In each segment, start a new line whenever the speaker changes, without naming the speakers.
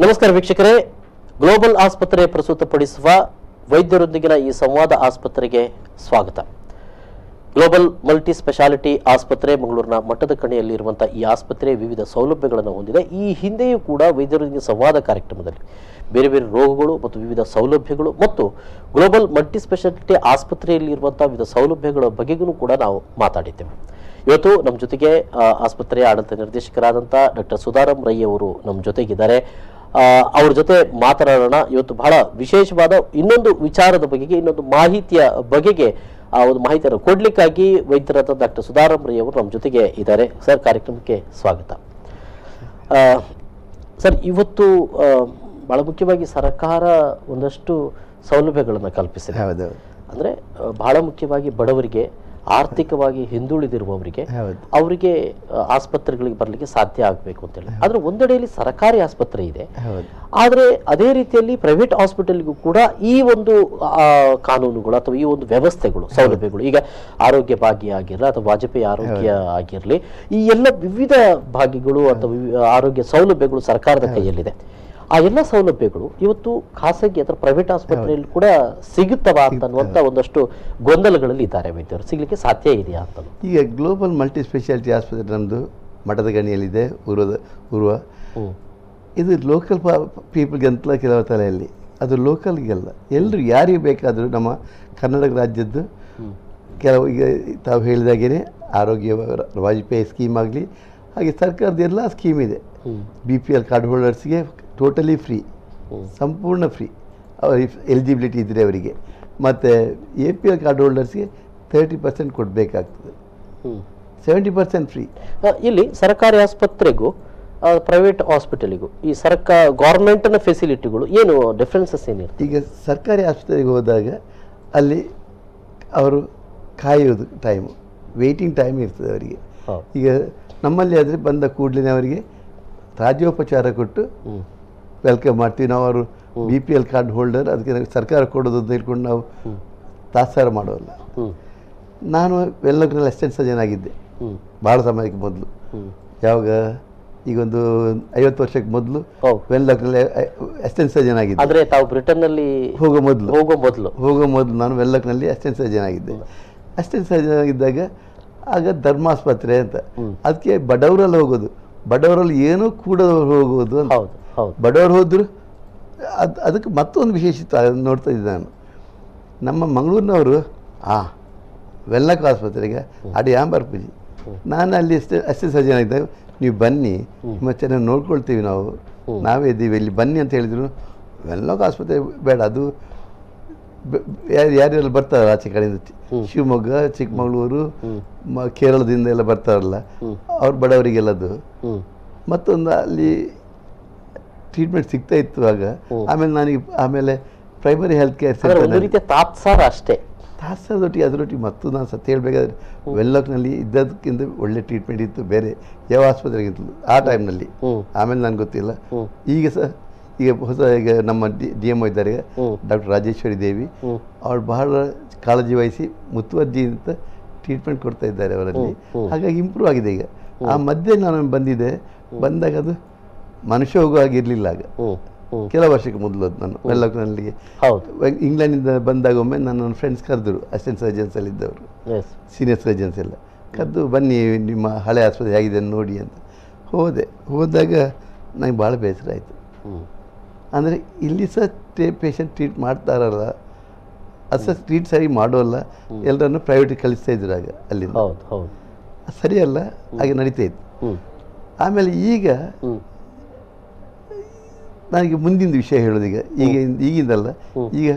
ನಮಸ್ಕಾರ ವೀಕ್ಷಕರೇ, ಗ್ಲೋಬಲ್ ಆಸ್ಪತ್ರೆ ಪ್ರಸ್ತುತಪಡಿಸುವ ವೈದ್ಯರೊಂದಿಗಿನ ಈ ಸಂವಾದ ಆಸ್ಪತ್ರೆಗೆ ಸ್ವಾಗತ. ಗ್ಲೋಬಲ್ ಮಲ್ಟಿ ಸ್ಪೆಷಾಲಿಟಿ ಆಸ್ಪತ್ರೆ ಮಂಗಳೂರಿನ ಮಟ್ಟದ ಕಣಿಯಲ್ಲಿರುವಂತಹ ಈ ಆಸ್ಪತ್ರೆ ವಿವಿಧ ಸೌಲಭ್ಯಗಳನ್ನು ಹೊಂದಿದೆ. ಈ ಹಿಂದೆಯೂ ಕೂಡ ವೈದ್ಯರೊಂದಿಗೆ ಸಂವಾದ ಕಾರ್ಯಕ್ರಮದಲ್ಲಿ ಬೇರೆ ಬೇರೆ ರೋಗಗಳು ಮತ್ತು ವಿವಿಧ ಸೌಲಭ್ಯಗಳು ಮತ್ತು ಗ್ಲೋಬಲ್ ಮಲ್ಟಿ ಸ್ಪೆಷಾಲಿಟಿ ಆಸ್ಪತ್ರೆಯಲ್ಲಿ ಇರುವಂತಹ ವಿವಿಧ ಸೌಲಭ್ಯಗಳ ಬಗೆಗೂ ಕೂಡ ನಾವು ಮಾತಾಡಿದ್ದೇವೆ. ಇವತ್ತು ನಮ್ಮ ಜೊತೆಗೆ ಆಸ್ಪತ್ರೆಯ ಆಡಳಿತ ನಿರ್ದೇಶಕರಾದಂಥ ಡಾಕ್ಟರ್ ಸುಧಾರಾಮ್ ರೈ ಅವರು ನಮ್ಮ ಜೊತೆಗಿದ್ದಾರೆ. ಅವ್ರ ಜೊತೆ ಮಾತನಾಡೋಣ. ಇವತ್ತು ಬಹಳ ವಿಶೇಷವಾದ ಇನ್ನೊಂದು ವಿಚಾರದ ಬಗೆಗೆ, ಇನ್ನೊಂದು ಮಾಹಿತಿಯ ಬಗೆಗೆ ಆ ಒಂದು ಮಾಹಿತಿಯನ್ನು ಕೊಡ್ಲಿಕ್ಕಾಗಿ ವೈದ್ಯರಾದ ಡಾಕ್ಟರ್ ಸುಧಾರಾಮ್ ರೈ ಅವರು ನಮ್ಮ ಜೊತೆಗೆ ಇದ್ದಾರೆ. ಸರ್, ಕಾರ್ಯಕ್ರಮಕ್ಕೆ ಸ್ವಾಗತ. ಸರ್, ಇವತ್ತು ಬಹಳ ಮುಖ್ಯವಾಗಿ ಸರ್ಕಾರ ಒಂದಷ್ಟು ಸೌಲಭ್ಯಗಳನ್ನು ಕಲ್ಪಿಸಿದೆ. ಅಂದರೆ ಬಹಳ ಮುಖ್ಯವಾಗಿ ಬಡವರಿಗೆ, ಆರ್ಥಿಕವಾಗಿ ಹಿಂದುಳಿದಿರುವವರಿಗೆ ಅವರಿಗೆ ಆಸ್ಪತ್ರೆಗಳಿಗೆ ಬರಲಿಕ್ಕೆ ಸಾಧ್ಯ ಆಗಬೇಕು ಅಂತೇಳಿ. ಆದ್ರೆ ಒಂದೆಡೆಯಲ್ಲಿ ಸರ್ಕಾರಿ ಆಸ್ಪತ್ರೆ ಇದೆ, ಆದ್ರೆ ಅದೇ ರೀತಿಯಲ್ಲಿ ಪ್ರೈವೇಟ್ ಹಾಸ್ಪಿಟಲ್ಗೂ ಕೂಡ ಈ ಒಂದು ಕಾನೂನುಗಳು ಅಥವಾ ಈ ಒಂದು ವ್ಯವಸ್ಥೆಗಳು, ಸೌಲಭ್ಯಗಳು, ಈಗ ಆರೋಗ್ಯ ಭಾಗ್ಯ ಆಗಿರಲಿ ಅಥವಾ ವಾಜಪೇಯಿ ಆರೋಗ್ಯ ಆಗಿರಲಿ, ಈ ಎಲ್ಲ ವಿವಿಧ ಭಾಗ್ಯಗಳು ಅಥವಾ ಆರೋಗ್ಯ ಸೌಲಭ್ಯಗಳು ಸರ್ಕಾರದ ಕೈಯಲ್ಲಿದೆ. ಆ ಎಲ್ಲ ಸೌಲಭ್ಯಗಳು ಇವತ್ತು ಖಾಸಗಿ ಅಥವಾ ಪ್ರೈವೇಟ್ ಆಸ್ಪತ್ರೆಯಲ್ಲಿ ಕೂಡ ಸಿಗುತ್ತವ ಅಂತನ್ನುವಂತ ಒಂದಷ್ಟು ಗೊಂದಲಗಳಲ್ಲಿ ಇದ್ದಾರೆ ವೈದ್ಯರು. ಸಿಗ್ಲಿಕ್ಕೆ ಸಾಧ್ಯ ಇದೆಯಾ ಅಂತ.
ಈಗ ಗ್ಲೋಬಲ್ ಮಲ್ಟಿ ಸ್ಪೆಷಾಲಿಟಿ ಆಸ್ಪತ್ರೆ ನಮ್ಮದು ಮಠದ ಗಣಿಯಲ್ಲಿದೆ, ಉರ್ವ. ಇದು ಲೋಕಲ್ ಪೀಪಲ್ಗೆ ಅಂತ ಕೆಲವು ತಲೆಯಲ್ಲಿ, ಅದು ಲೋಕಲ್ಗೆಲ್ಲ, ಎಲ್ಲರೂ ಯಾರಿಗೆ ಬೇಕಾದರೂ ನಮ್ಮ ಕರ್ನಾಟಕ ರಾಜ್ಯದ್ದು ಕೆಲವು ಈಗ ತಾವು ಹೇಳಿದಾಗೇ ಆರೋಗ್ಯ ವಾಜಪೇಯಿ ಸ್ಕೀಮ್ ಆಗಲಿ, ಹಾಗೆ ಸರ್ಕಾರದ ಎಲ್ಲ ಸ್ಕೀಮ್ ಇದೆ. BPL ಕಾರ್ಡ್ ಹೋಲ್ಡರ್ಸ್ಗೆ ಟೋಟಲಿ ಫ್ರೀ, ಸಂಪೂರ್ಣ ಫ್ರೀ, ಅವ್ರ ಎಲಿಜಿಬಿಲಿಟಿ ಇದ್ದರೆ ಅವರಿಗೆ. ಮತ್ತು APL ಕಾರ್ಡ್ ಹೋಲ್ಡರ್ಸ್ಗೆ 30% ಕೊಡಬೇಕಾಗ್ತದೆ, 70% ಫ್ರೀ.
ಇಲ್ಲಿ ಸರ್ಕಾರಿ ಆಸ್ಪತ್ರೆಗೂ ಪ್ರೈವೇಟ್ ಹಾಸ್ಪಿಟಲಿಗೂ ಈ ಗೌರ್ಮೆಂಟ್ನ ಫೆಸಿಲಿಟಿಗಳು ಏನು ಡಿಫ್ರೆನ್ಸಸ್ ಏನಿರುತ್ತೆ?
ಈಗ ಸರ್ಕಾರಿ ಆಸ್ಪತ್ರೆಗೆ ಹೋದಾಗ ಅಲ್ಲಿ ಅವರು ಕಾಯೋದು ಟೈಮು, ವೇಯ್ಟಿಂಗ್ ಟೈಮ್ ಇರ್ತದೆ ಅವರಿಗೆ. ಈಗ ನಮ್ಮಲ್ಲಿ ಆದರೆ ಬಂದ ಕೂಡಲೇ ಅವರಿಗೆ ರಾಜ್ಯೋಪಚಾರ ಕೊಟ್ಟು ವೆಲ್ಕಮ್ ಮಾಡ್ತೀವಿ ನಾವು. ಅವರು BPL ಕಾರ್ಡ್ ಹೋಲ್ಡರ್, ಅದಕ್ಕೆ ಸರ್ಕಾರ ಕೊಡೋದು ಅಂತ ಹೇಳ್ಕೊಂಡು ನಾವು ತಾತ್ಸಾರ ಮಾಡೋಲ್ಲ. ನಾನು ವೆಲ್ಲಕ್ನಲ್ಲಿ ಅಸಿಸ್ಟೆಂಟ್ ಸರ್ಜನ್ ಆಗಿದ್ದೆ ಭಾಳ ಸಮಯಕ್ಕೆ ಮೊದಲು. ಯಾವಾಗ ಈಗ ಒಂದು 50 ವರ್ಷಕ್ಕೆ ಮೊದಲು ವೆಲ್ಲಕ್ನಲ್ಲಿ ಅಸಿಸ್ಟೆಂಟ್ ಸರ್ಜನ್ ಆಗಿದ್ದೆ.
ಆದರೆ ತಾವು ಬ್ರಿಟನ್ನಲ್ಲಿ ಹೋಗೋ ಮೊದಲು
ನಾನು ವೆಲ್ಲಕ್ನಲ್ಲಿ ಅಸಿಸ್ಟೆಂಟ್ ಸರ್ಜನ್ ಆಗಿದ್ದೆ. ಅಸಿಸ್ಟೆಂಟ್ ಸರ್ಜನ್ ಆಗಿದ್ದಾಗ ಆಗ ಧರ್ಮಾಸ್ಪತ್ರೆ ಅಂತ, ಅದಕ್ಕೆ ಬಡವರಲ್ಲಿ ಹೋಗೋದು, ಬಡವರಲ್ಲಿ ಏನೂ ಕೂಡ ಹೋಗೋದು ಅಂತ. ಬಡವರು ಹೋದ್ರು ಅದಕ್ಕೆ ಮತ್ತೊಂದು ವಿಶೇಷತೆ ನೋಡ್ತಾ ಇದ್ದೆ ನಾನು. ನಮ್ಮ ಮಂಗಳೂರಿನವರು ವೆಲ್ಲಕ್ ಆಸ್ಪತ್ರೆಗೆ ಬರ್ಪೂಜಿ, ನಾನು ಅಲ್ಲಿ ಅಷ್ಟೇ ಸರ್ಜನ್ ಆಗಿದ್ದಾಗ, ನೀವು ಬನ್ನಿ, ತುಂಬ ಚೆನ್ನಾಗಿ ನೋಡ್ಕೊಳ್ತೀವಿ, ನಾವೇ ಇದ್ದೀವಿ ಇಲ್ಲಿ ಬನ್ನಿ ಅಂತ ಹೇಳಿದ್ರು. ವೆಲ್ಲಕ್ ಆಸ್ಪತ್ರೆ ಬೇಡ, ಅದು ಯಾರ್ಯಾರು ಬರ್ತಾರಲ್ಲ ಆಚೆ ಕಡೆಯಿಂದ, ಶಿವಮೊಗ್ಗ, ಚಿಕ್ಕಮಗಳೂರು, ಕೇರಳದಿಂದ ಎಲ್ಲ ಬರ್ತಾರಲ್ಲ, ಅವ್ರ ಬಡವರಿಗೆಲ್ಲದು. ಮತ್ತೊಂದು ಅಲ್ಲಿ ಟ್ರೀಟ್ಮೆಂಟ್ ಸಿಗ್ತಾ ಇತ್ತು ಆಗ. ಆಮೇಲೆ ಪ್ರೈಮರಿ ಹೆಲ್ತ್ ಕೇರ್ ಸೆಂಟರ್
ತಾತ್ಸಾರ ಅಷ್ಟೇ,
ತಾತ್ಸಾರದೊಟ್ಟಿಗೆ ಅದರೊಟ್ಟಿಗೆ ಮತ್ತು ನಾನು ಸತ್ಯ ಹೇಳಬೇಕಾದ್ರೆ ವೆಲ್ಲಕ್ನಲ್ಲಿ ಇದ್ದದಕ್ಕಿಂತ ಒಳ್ಳೆ ಟ್ರೀಟ್ಮೆಂಟ್ ಇತ್ತು ಬೇರೆ ಯಾವ ಆಸ್ಪತ್ರೆಗಿಂತಲೂ ಆ ಟೈಮ್ನಲ್ಲಿ. ಆಮೇಲೆ ನನಗೆ ಗೊತ್ತಿಲ್ಲ. ಈಗ ಈಗ ನಮ್ಮ DMO ಇದ್ದಾರೆ ಡಾಕ್ಟರ್ ರಾಜೇಶ್ವರಿ ದೇವಿ, ಅವಳು ಬಹಳ ಕಾಳಜಿ ವಹಿಸಿ ಮುತುವರ್ಜಿ ಅಂತ ಟ್ರೀಟ್ಮೆಂಟ್ ಕೊಡ್ತಾ ಇದ್ದಾರೆ ಅವರಲ್ಲಿ. ಹಾಗಾಗಿ ಇಂಪ್ರೂವ್ ಆಗಿದೆ. ಈಗ ಆ ಮಧ್ಯೆ ನಾನು ಬಂದಾಗ ಅದು ಮನುಷ್ಯ ಹೋಗೋ ಆಗಿರಲಿಲ್ಲ. ಆಗ ಕೆಲವು ವರ್ಷಕ್ಕೆ ಮೊದಲು ನಾನು ವೆಲ್ಲಕ್ನಲ್ಲಿ ಇಂಗ್ಲೆಂಡಿಂದ ಬಂದಾಗ ಒಮ್ಮೆ ನನ್ನ ಫ್ರೆಂಡ್ಸ್ ಕರೆದ್ರು, ಅಸಿಸ್ಟೆಂಟ್ ಸರ್ಜನ್ಸ್ ಅಲ್ಲಿ ಇದ್ದವರು, ಸೀನಿಯರ್ ಸರ್ಜನ್ಸ್ ಎಲ್ಲ ಕರೆದು, ಬನ್ನಿ ನಿಮ್ಮ ಹಳೆ ಆಸ್ಪತ್ರೆ ಆಗಿದೆ ನೋಡಿ ಅಂತ. ಹೋದಾಗ ನನಗೆ ಭಾಳ ಬೇಸರ ಆಯಿತು. ಅಂದರೆ ಇಲ್ಲಿ ಸಹ ಪೇಷಂಟ್ ಟ್ರೀಟ್ ಮಾಡ್ತಾರಲ್ಲ, ಅದು ಟ್ರೀಟ್ ಸರಿ ಮಾಡೋಲ್ಲ, ಎಲ್ಲರನ್ನು ಪ್ರೈವೇಟಿಗೆ ಕಳಿಸ್ತಾ ಇದ್ರು ಆಗ ಅಲ್ಲಿಂದ. ಸರಿಯಲ್ಲ, ಹಾಗೆ ನಡೀತಾ ಇತ್ತು. ಆಮೇಲೆ ಈಗ ನನಗೆ ಮುಂದಿನ ವಿಷಯ ಹೇಳೋದು, ಈಗಿಂದಲ್ಲ, ಈಗ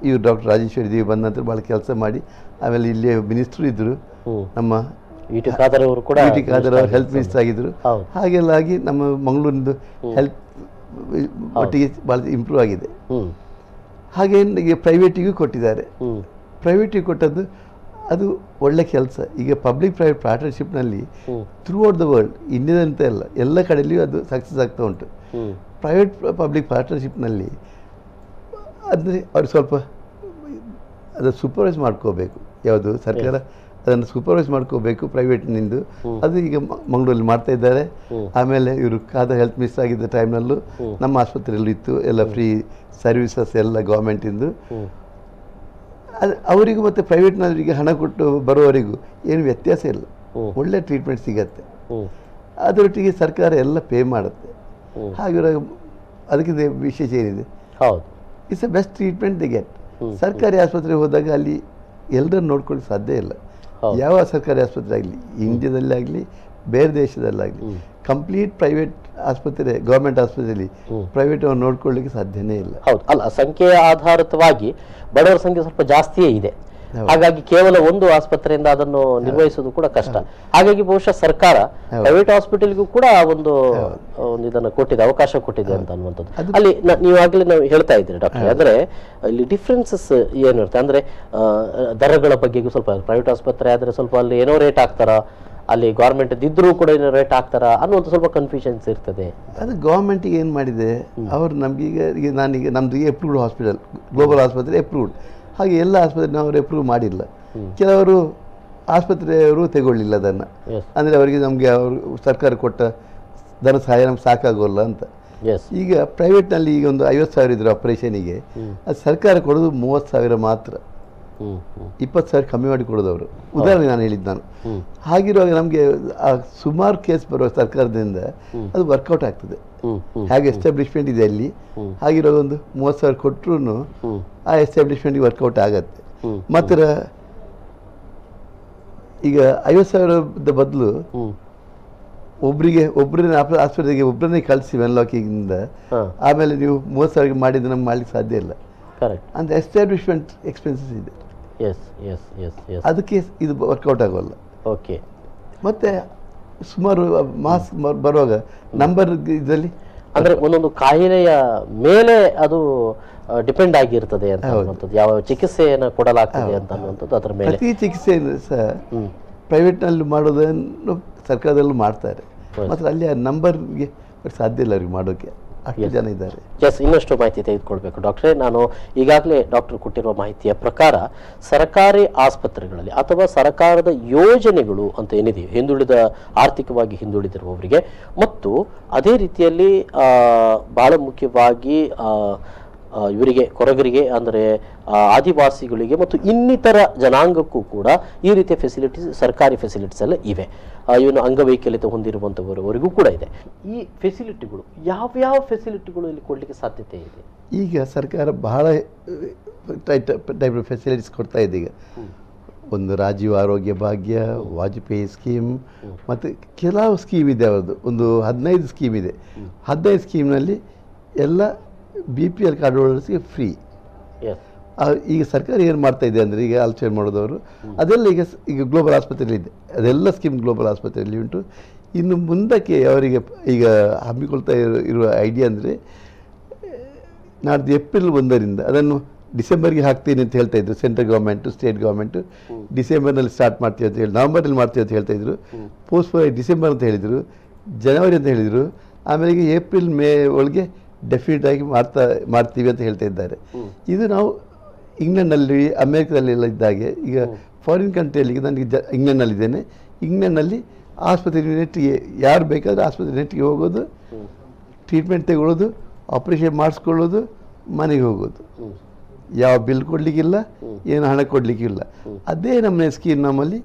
ಇವರು ಡಾಕ್ಟರ್ ರಾಜೇಶ್ವರಿ ದೇವಿ ಬಂದ ನಂತರ ಭಾಳ ಕೆಲಸ ಮಾಡಿ, ಆಮೇಲೆ ಇಲ್ಲಿ ಮಿನಿಸ್ಟ್ರು ಇದ್ದರು, ನಮ್ಮ
ಟಿ ಖಾದರ್
ಅವರು ಹೆಲ್ತ್ ಮಿನಿಸ್ಟರ್ ಆಗಿದ್ದರು. ಹಾಗೆಲ್ಲ ಆಗಿ ನಮ್ಮ ಮಂಗಳೂರಿನದು ಹೆಲ್ತ್ ಒಟ್ಟಿಗೆ ಭಾಳ ಇಂಪ್ರೂವ್ ಆಗಿದೆ. ಹಾಗೆ ಈಗ ಪ್ರೈವೇಟಿಗೂ ಕೊಟ್ಟಿದ್ದಾರೆ. ಪ್ರೈವೇಟಿಗೆ ಕೊಟ್ಟದ್ದು ಅದು ಒಳ್ಳೆ ಕೆಲಸ. ಈಗ ಪಬ್ಲಿಕ್ ಪ್ರೈವೇಟ್ ಪಾರ್ಟ್ನರ್ಶಿಪ್ನಲ್ಲಿ ಥ್ರೂ ಔಟ್ ದ ವರ್ಲ್ಡ್, ಇಂಡಿಯಾದಂತ ಎಲ್ಲ ಕಡೆಯಲ್ಲಿಯೂ ಅದು ಸಕ್ಸಸ್ ಆಗ್ತಾ ಉಂಟು. ಪ್ರೈವೇಟ್ ಪಬ್ಲಿಕ್ ಪಾರ್ಟ್ನರ್ಶಿಪ್ನಲ್ಲಿ ಅಂದರೆ ಅವ್ರು ಸ್ವಲ್ಪ ಅದು ಸೂಪರ್ವೈಸ್ ಮಾಡ್ಕೋಬೇಕು. ಯಾವುದು ಸರ್ಕಾರ ಅದನ್ನು ಸೂಪರ್ವೈಸ್ ಮಾಡ್ಕೋಬೇಕು ಪ್ರೈವೇಟ್ನಿಂದು. ಅದು ಈಗ ಮಂಗಳೂರಲ್ಲಿ ಮಾಡ್ತಾ ಇದ್ದಾರೆ. ಆಮೇಲೆ ಇವರು ಖಾದರ್ ಹೆಲ್ತ್ ಮಿನಿಸ್ಟರ್ ಆಗಿದ್ದ ಟೈಮ್ನಲ್ಲೂ ನಮ್ಮ ಆಸ್ಪತ್ರೆಯಲ್ಲೂ ಇತ್ತು, ಎಲ್ಲ ಫ್ರೀ ಸರ್ವಿಸಸ್ ಎಲ್ಲ ಗೌರ್ಮೆಂಟಿಂದು. ಅದು ಅವರಿಗೂ ಮತ್ತು ಪ್ರೈವೇಟ್ನವರಿಗೆ ಹಣ ಕೊಟ್ಟು ಬರುವವರಿಗೂ ಏನು ವ್ಯತ್ಯಾಸ ಇಲ್ಲ, ಒಳ್ಳೆ ಟ್ರೀಟ್ಮೆಂಟ್ ಸಿಗತ್ತೆ. ಅದರೊಟ್ಟಿಗೆ ಸರ್ಕಾರ ಎಲ್ಲ ಪೇ ಮಾಡುತ್ತೆ. ಹಾಗಿರೋ ಅದಕ್ಕಿಂತ ವಿಶೇಷ ಏನಿದೆ,
ಹೌದು,
it's A best treatment the get. ಸರ್ಕಾರಿ ಆಸ್ಪತ್ರೆಗೆ ಹೋದಾಗ ಅಲ್ಲಿ ಎಲ್ಲರನ್ನು ನೋಡ್ಕೊಳ್ಳೋಕೆ ಸಾಧ್ಯ ಇಲ್ಲ. ಯಾವ ಸರ್ಕಾರಿ ಆಸ್ಪತ್ರೆ ಆಗಲಿ, ಇಂಡಿಯಾದಲ್ಲಿ ಆಗಲಿ ಬೇರೆ ದೇಶದಲ್ಲಾಗಲಿ, ಕಂಪ್ಲೀಟ್ ಪ್ರೈವೇಟ್ ಆಸ್ಪತ್ರೆ, ಗೌರ್ಮೆಂಟ್ ಆಸ್ಪತ್ರೆಯಲ್ಲಿ ಪ್ರೈವೇಟ್ ಅವ್ರು ನೋಡ್ಕೊಳ್ಳಿಕ್ಕೆ ಸಾಧ್ಯನೇ ಇಲ್ಲ.
ಹೌದು, ಅಲ್ಲ, ಸಂಖ್ಯೆಯ ಆಧಾರಿತವಾಗಿ ಬಡವರ ಸಂಖ್ಯೆ ಸ್ವಲ್ಪ ಜಾಸ್ತಿಯೇ ಇದೆ. ಹಾಗಾಗಿ ಕೇವಲ ಒಂದು ಆಸ್ಪತ್ರೆಯಿಂದ ಅದನ್ನು ನಿರ್ವಹಿಸುವುದು ಕೂಡ ಕಷ್ಟ. ಹಾಗಾಗಿ ಬಹುಶಃ ಸರ್ಕಾರ ಪ್ರೈವೇಟ್ ಹಾಸ್ಪಿಟಲ್ಗೂ ಕೂಡ ಒಂದು ಇದನ್ನು ಕೊಟ್ಟಿದೆ, ಅವಕಾಶ ಕೊಟ್ಟಿದೆ ಅಂತ ಅನ್ನುವಂಥದ್ದು. ಅಲ್ಲಿ ನೀವು ಆಗಲೇ ನಾವು ಹೇಳ್ತಾ ಇದ್ದೀರಿ ಡಾಕ್ಟರ್, ಅಂದ್ರೆ ಇಲ್ಲಿ ಡಿಫ್ರೆನ್ಸಸ್ ಏನಿರುತ್ತೆ ಅಂದ್ರೆ ದರಗಳ ಬಗ್ಗೆಗೂ ಸ್ವಲ್ಪ ಪ್ರೈವೇಟ್ ಆಸ್ಪತ್ರೆ ಆದ್ರೆ ಸ್ವಲ್ಪ ಅಲ್ಲಿ ಏನೋ ರೇಟ್ ಹಾಕ್ತಾರ, ಅಲ್ಲಿ ಗೌರ್ಮೆಂಟ್ ಇದ್ರೂ ಕೂಡ ಏನೋ ರೇಟ್ ಹಾಕ್ತಾರ ಅನ್ನುವಂಥ ಸ್ವಲ್ಪ ಕನ್ಫ್ಯೂಷನ್ಸ್ ಇರ್ತದೆ.
ಅದು ಗೌರ್ಮೆಂಟಿಗೆ ಏನು ಮಾಡಿದೆ, ಅವರು ನಮಗೀಗ ನಾನೀಗ ನಮ್ದು ಎಪ್ರೂವ್ಡ್ ಹಾಸ್ಪಿಟಲ್, ಗ್ಲೋಬಲ್ ಆಸ್ಪತ್ರೆ ಎಪ್ರೂವ್ಡ್, ಹಾಗೆ ಎಲ್ಲ ಆಸ್ಪತ್ರೆ ಅವರು ಅಪ್ರೂವ್ ಮಾಡಿಲ್ಲ. ಕೆಲವರು ಆಸ್ಪತ್ರೆಯವರು ತಗೊಳ್ಳಿಲ್ಲ ಅದನ್ನು, ಅಂದರೆ ಅವರಿಗೆ ನಮಗೆ ಅವರು ಸರ್ಕಾರ ಕೊಟ್ಟ ಧನ ಸಹಾಯ ನಮ್ಗೆ ಸಾಕಾಗೋಲ್ಲ ಅಂತ. ಈಗ ಪ್ರೈವೇಟ್ನಲ್ಲಿ ಈಗ ಒಂದು 50,000 ಇದ್ರೆ ಆಪರೇಷನಿಗೆ, ಅದು ಸರ್ಕಾರ ಕೊಡೋದು 30,000 ಮಾತ್ರ, 20,000 ಕಮ್ಮಿ ಮಾಡಿ ಕೊಡೋದವರು. ಉದಾಹರಣೆ ನಾನು ಹೇಳಿದ್ದು ನಾನು. ಹಾಗಿರುವಾಗ ನಮಗೆ ಆ ಸುಮಾರು ಕೇಸ್ ಬರುವ ಸರ್ಕಾರದಿಂದ ಅದು ವರ್ಕೌಟ್ ಆಗ್ತದೆ. ಹೇಗೆ ಎಸ್ಟಾಬ್ಲಿಷ್ಮೆಂಟ್ ಇದೆ ಅಲ್ಲಿ, ಹಾಗಿರೋ ಒಂದು 30,000 ಕೊಟ್ಟರು ಆ ಎಸ್ಟಾಬ್ಲಿಷ್ಮೆಂಟ್ಗೆ ವರ್ಕೌಟ್ ಆಗತ್ತೆ. ಮಾತ್ರ ಈಗ 50,000ದ ಬದಲು ಒಬ್ಬರನ್ನ ಆಸ್ಪತ್ರೆಗೆ ಒಬ್ಬರನ್ನೇ ಕಳಿಸಿ ವೆನ್ಲಾಕಿಂದ, ಆಮೇಲೆ ನೀವು 30,000 ಮಾಡಿದ್ರೆ ನಮ್ಗೆ ಮಾಡ್ಲಿಕ್ಕೆ ಸಾಧ್ಯ ಇಲ್ಲ. ಅಂತ ಎಸ್ಟಾಬ್ಲಿಷ್ಮೆಂಟ್ ಎಕ್ಸ್ಪೆನ್ಸಸ್ ಇದೆ, ಅದಕ್ಕೆ ಇದು ವರ್ಕೌಟ್ ಆಗೋಲ್ಲ.
ಓಕೆ,
ಮತ್ತೆ ಸುಮಾರು ಮಾಸ್ ಬರುವಾಗ ನಂಬರ್ ಇದರಲ್ಲಿ
ಅಂದ್ರೆ ಒಂದೊಂದು ಕಾಯಿಲೆಯ ಮೇಲೆ ಅದು ಡಿಪೆಂಡ್ ಆಗಿರ್ತದೆ ಅಂತ ಅನ್ನುವಂಥದ್ದು, ಯಾವ ಚಿಕಿತ್ಸೆಯನ್ನು ಕೊಡಲಾಗ್ತದೆ ಅಂತ ಅನ್ನುವಂಥದ್ದು ಅದರ ಮೇಲೆ.
ಪ್ರತಿ ಚಿಕಿತ್ಸೆಯನ್ನು ಸಹ ಪ್ರೈವೇಟ್ನಲ್ಲಿ ಮಾಡೋದನ್ನು ಸರ್ಕಾರದಲ್ಲೂ ಮಾಡ್ತಾರೆ, ಮಾತ್ರ ಅಲ್ಲಿ ಆ ನಂಬರ್ಗೆ ಸಾಧ್ಯ ಇಲ್ಲ ಅವ್ರಿಗೆ ಮಾಡೋಕ್ಕೆ, ಅಷ್ಟು ಜನ ಇದ್ದಾರೆ.
ಇನ್ನಷ್ಟು ಮಾಹಿತಿ ತೆಗೆದುಕೊಳ್ಬೇಕು ಡಾಕ್ಟ್ರೇ. ನಾನು ಈಗಾಗಲೇ ಡಾಕ್ಟರ್ ಕೊಟ್ಟಿರುವ ಮಾಹಿತಿಯ ಪ್ರಕಾರ ಸರ್ಕಾರಿ ಆಸ್ಪತ್ರೆಗಳಲ್ಲಿ ಅಥವಾ ಸರ್ಕಾರದ ಯೋಜನೆಗಳು ಅಂತ ಏನಿದೆ ಹಿಂದುಳಿದ ಆರ್ಥಿಕವಾಗಿ ಹಿಂದುಳಿದಿರುವವರಿಗೆ, ಮತ್ತು ಅದೇ ರೀತಿಯಲ್ಲಿ ಬಹಳ ಮುಖ್ಯವಾಗಿ ಇವರಿಗೆ ಕೊರಗರಿಗೆ ಅಂದರೆ ಆದಿವಾಸಿಗಳಿಗೆ ಮತ್ತು ಇನ್ನಿತರ ಜನಾಂಗಕ್ಕೂ ಕೂಡ ಈ ರೀತಿಯ ಫೆಸಿಲಿಟೀಸ್, ಸರ್ಕಾರಿ ಫೆಸಿಲಿಟೀಸ್ ಎಲ್ಲ ಇವೆ. ಇವನು ಅಂಗವೈಕಲ್ಯತೆ ಹೊಂದಿರುವಂಥವರವರೆಗೂ ಕೂಡ ಇದೆ. ಈ ಫೆಸಿಲಿಟಿಗಳು ಯಾವ್ಯಾವ ಫೆಸಿಲಿಟಿಗಳು ಇಲ್ಲಿ ಕೊಡಲಿಕ್ಕೆ ಸಾಧ್ಯತೆ ಇದೆ?
ಈಗ ಸರ್ಕಾರ ಬಹಳ ಟೈಪ್ ಫೆಸಿಲಿಟೀಸ್ ಕೊಡ್ತಾ ಇದೆ. ಈಗ ಒಂದು ರಾಜೀವ್ ಆರೋಗ್ಯ ಭಾಗ್ಯ, ವಾಜಪೇಯಿ ಸ್ಕೀಮ್, ಮತ್ತು ಕೆಲವು ಸ್ಕೀಮ್ ಇದೆ ಅವ್ರದ್ದು, ಒಂದು 15 ಸ್ಕೀಮ್ ಇದೆ. 15 ಸ್ಕೀಮ್ನಲ್ಲಿ ಎಲ್ಲ BPL ಕಾರ್ಡ್ ಹೋಲ್ಡರ್ಸ್ಗೆ ಫ್ರೀ. ಈಗ ಸರ್ಕಾರ ಏನು ಮಾಡ್ತಾ ಇದೆ ಅಂದರೆ, ಈಗ ಆಲೋಚನೆ ಮಾಡೋದವರು ಅದೆಲ್ಲ ಈಗ ಗ್ಲೋಬಲ್ ಆಸ್ಪತ್ರೆಯಲ್ಲಿ ಇದೆ, ಅದೆಲ್ಲ ಸ್ಕೀಮ್ ಗ್ಲೋಬಲ್ ಆಸ್ಪತ್ರೆಯಲ್ಲಿ ಉಂಟು. ಇನ್ನು ಮುಂದಕ್ಕೆ ಅವರಿಗೆ ಈಗ ಹಮ್ಮಿಕೊಳ್ತಾ ಇರುವ ಐಡಿಯಾ ಅಂದರೆ, ನಾಡ್ದು ಏಪ್ರಿಲ್ 1ರಿಂದ ಅದನ್ನು ಡಿಸೆಂಬರ್ಗೆ ಹಾಕ್ತೀನಿ ಅಂತ ಹೇಳ್ತಾ ಇದ್ರು ಸೆಂಟ್ರಲ್ ಗೌರ್ಮೆಂಟು, ಸ್ಟೇಟ್ ಗೌರ್ಮೆಂಟು. ಡಿಸೆಂಬರ್ನಲ್ಲಿ ಸ್ಟಾರ್ಟ್ ಮಾಡ್ತೀವಿ ಅಂತ ಹೇಳಿ, ನವಂಬರಲ್ಲಿ ಮಾಡ್ತೀವಿ ಅಂತ ಹೇಳ್ತಾ ಇದ್ರು. ಪೋಸ್ಟ್ಪೋನ್ ಡಿಸೆಂಬರ್ ಅಂತ ಹೇಳಿದರು, ಜನವರಿ ಅಂತ ಹೇಳಿದರು. ಆಮೇಲೆ ಈಗ ಏಪ್ರಿಲ್ ಮೇ ಒಳಗೆ ಡೆಫಿನೆಟ್ ಆಗಿ ಮಾಡ್ತೀವಿ ಅಂತ ಹೇಳ್ತಾ ಇದ್ದಾರೆ. ಇದು ನಾವು ಇಂಗ್ಲೆಂಡ್ನಲ್ಲಿ, ಅಮೇರಿಕಾದಲ್ಲೆಲ್ಲ ಇದ್ದಾಗೆ, ಈಗ ಫಾರಿನ್ ಕಂಟ್ರಿಯಲ್ಲಿ, ನನಗೆ ಇಂಗ್ಲೆಂಡ್ನಲ್ಲಿದ್ದೇನೆ, ಇಂಗ್ಲೆಂಡ್ನಲ್ಲಿ ಆಸ್ಪತ್ರೆ ನೆಟ್ಟಿಗೆ ಯಾರು ಬೇಕಾದರೂ ಆಸ್ಪತ್ರೆ ನೆಟ್ಟಿಗೆ ಹೋಗೋದು, ಟ್ರೀಟ್ಮೆಂಟ್ ತಗೊಳ್ಳೋದು, ಆಪ್ರೇಷನ್ ಮಾಡಿಸ್ಕೊಳ್ಳೋದು, ಮನೆಗೆ ಹೋಗೋದು, ಯಾವ ಬಿಲ್ ಕೊಡಲಿಕ್ಕಿಲ್ಲ, ಏನು ಹಣ ಕೊಡಲಿಕ್ಕಿಲ್ಲ. ಅದೇ ನಮ್ಮ ಸ್ಕೀಮ್ ನಮ್ಮಲ್ಲಿ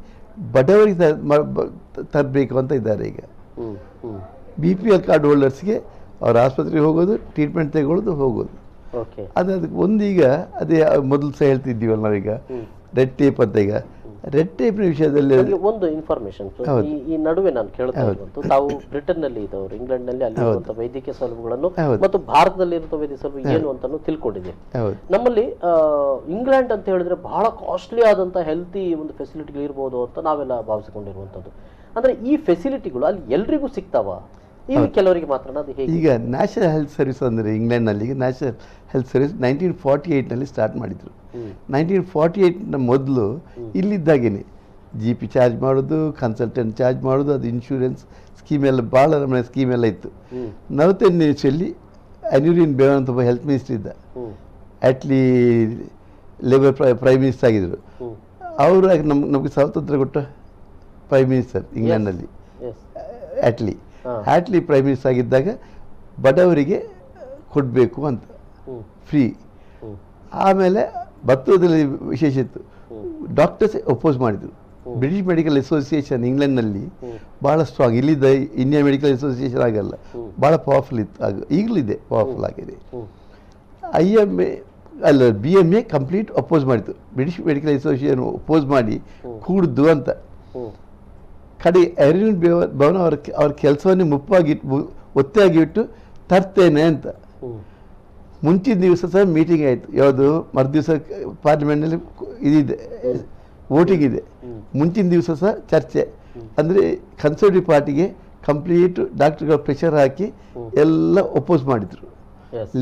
ಬಡವರಿಗೆ ತರಬೇಕು ಅಂತ ಇದ್ದಾರೆ. ಈಗ BPL ಕಾರ್ಡ್ ಹೋಲ್ಡರ್ಸ್ಗೆ ಅವ್ರ ಆಸ್ಪತ್ರೆಗೆ ಹೋಗೋದು, ಟ್ರೀಟ್ಮೆಂಟ್ ತಗೊಳ್ಳೋದು, ಹೋಗೋದು. ಅದಕ್ಕೆ ಒಂದೀಗ ಅದೇ ಮೊದಲು ಸಹ ಹೇಳ್ತಿದ್ದೀವಲ್ಲ ನಾವೀಗ ರೆಡ್ ಟೇಪ್ ಅಂತ. ಈಗ ರೆಡ್ ಟೇಪ್ನ ವಿಷಯದಲ್ಲಿ
ಒಂದು ಇನ್ಫಾರ್ಮೇಶನ್ ಈ ನಡುವೆ ನಾನು ಕೇಳ್ತಾ ಇರುವಂತ, ತಾವು ಬ್ರಿಟನ್ ನಲ್ಲಿ ಇದ್ದವರು, ಇಂಗ್ಲೆಂಡ್ ನಲ್ಲಿ ಅಲ್ಲಿರುವಂತಹ ವೈದ್ಯಕೀಯ ಸೌಲಭ್ಯಗಳನ್ನು ಮತ್ತು ಭಾರತದಲ್ಲಿ ಇರುವ ವೈದ್ಯ ಸೌಲಭ್ಯ ಏನು ಅಂತಾನು ತಿಳ್ಕೊಂಡಿದೆ. ನಮ್ಮಲ್ಲಿ ಇಂಗ್ಲೆಂಡ್ ಅಂತ ಹೇಳಿದ್ರೆ ಬಹಳ ಕಾಸ್ಟ್ಲಿ ಆದಂತಹ ಹೆಲ್ತಿ ಒಂದು ಫೆಸಿಲಿಟಿಗಳು ಇರ್ಬೋದು ಅಂತ ನಾವೆಲ್ಲ ಭಾವಿಸಿಕೊಂಡಿರುವಂತದ್ದು. ಅಂದ್ರೆ ಈ ಫೆಸಿಲಿಟಿಗಳು ಅಲ್ಲಿ ಎಲ್ರಿಗೂ ಸಿಗ್ತಾವ, ಇಲ್ಲಿ ಕೆಲವರಿಗೆ ಮಾತ್ರ?
ಈಗ ನ್ಯಾಷನಲ್ ಹೆಲ್ತ್ ಸರ್ವಿಸ್ ಅಂದರೆ ಇಂಗ್ಲೆಂಡ್ನಲ್ಲಿ ನ್ಯಾಷನಲ್ ಹೆಲ್ತ್ ಸರ್ವಿಸ್ 1948ನಲ್ಲಿ ಸ್ಟಾರ್ಟ್ ಮಾಡಿದರು. 1948ನ ಮೊದಲು ಇಲ್ಲಿದ್ದಾಗೇನೆ GP ಚಾರ್ಜ್ ಮಾಡೋದು, ಕನ್ಸಲ್ಟೆಂಟ್ ಚಾರ್ಜ್ ಮಾಡೋದು, ಅದು ಇನ್ಶೂರೆನ್ಸ್ ಸ್ಕೀಮ್ ಎಲ್ಲ ಭಾಳ ನಮ್ಮನೆ ಸ್ಕೀಮ್ ಎಲ್ಲ ಇತ್ತು. 48ನೇ ಇಸ್ವಿಯಲ್ಲಿ ಅನ್ಯೂರಿನ್ ಬೇವನ್ ಅಂತ ಒಬ್ಬ ಹೆಲ್ತ್ ಮಿನಿಸ್ಟರ್ ಇದ್ದ, ಅಟ್ಲಿ ಲೇಬರ್ ಪ್ರೈಮ್ ಮಿನಿಸ್ಟರ್ ಆಗಿದ್ದರು. ಅವರು ನಮಗೆ ಸ್ವಾತಂತ್ರ್ಯ ಕೊಟ್ಟ ಪ್ರೈಮ್ ಮಿನಿಸ್ಟರ್ ಇಂಗ್ಲೆಂಡ್ನಲ್ಲಿ. ಹ್ಯಾಟ್ಲಿ ಪ್ರೈಮ್ ಮಿನಿಸ್ಟರ್ ಆಗಿದ್ದಾಗ ಬಡವರಿಗೆ ಕೊಡಬೇಕು ಅಂತ ಫ್ರೀ. ಆಮೇಲೆ ಭತ್ತದಲ್ಲಿ ವಿಶೇಷ ಇತ್ತು, ಡಾಕ್ಟರ್ಸ್ ಅಪೋಸ್ ಮಾಡಿದರು. ಬ್ರಿಟಿಷ್ ಮೆಡಿಕಲ್ ಅಸೋಸಿಯೇಷನ್ ಇಂಗ್ಲೆಂಡ್ನಲ್ಲಿ ಭಾಳ ಸ್ಟ್ರಾಂಗ್, ಇಲ್ಲಿದ್ದ ಇಂಡಿಯನ್ ಮೆಡಿಕಲ್ ಅಸೋಸಿಯೇಷನ್ ಆಗಲ್ಲ, ಭಾಳ ಪವರ್ಫುಲ್ ಇತ್ತು ಆಗ, ಈಗಲೂ ಇದೆ, ಪವರ್ಫುಲ್ ಆಗಿದೆ. IMA ಅಲ್ಲ BMA ಕಂಪ್ಲೀಟ್ ಅಪೋಸ್ ಮಾಡಿತು. ಬ್ರಿಟಿಷ್ ಮೆಡಿಕಲ್ ಅಸೋಸಿಯೇಷನ್ ಅಪೋಸ್ ಮಾಡಿ ಕೂಡ್ದು ಅಂತ. ಕಡೆ ಅರವಿಂದ್ ಭವನ ಅವ್ರ ಕೆಲಸವನ್ನೇ ಒತ್ತಾಗಿ ಇಟ್ಟು ತರ್ತೇನೆ ಅಂತ. ಮುಂಚಿನ ದಿವಸ ಸಹ ಮೀಟಿಂಗ್ ಆಯಿತು, ಯಾವುದು ಮರುದಿವಸ ಪಾರ್ಲಿಮೆಂಟ್ನಲ್ಲಿ ಇದಿದೆ, ವೋಟಿಂಗ್ ಇದೆ. ಮುಂಚಿನ ದಿವಸ ಸಹ ಚರ್ಚೆ, ಅಂದರೆ ಕನ್ಸರ್ವೇಟಿವ್ ಪಾರ್ಟಿಗೆ ಕಂಪ್ಲೀಟ್ ಡಾಕ್ಟರ್ಗಳ ಪ್ರೆಷರ್ ಹಾಕಿ ಎಲ್ಲ ಒಪೋಸ್ ಮಾಡಿದರು.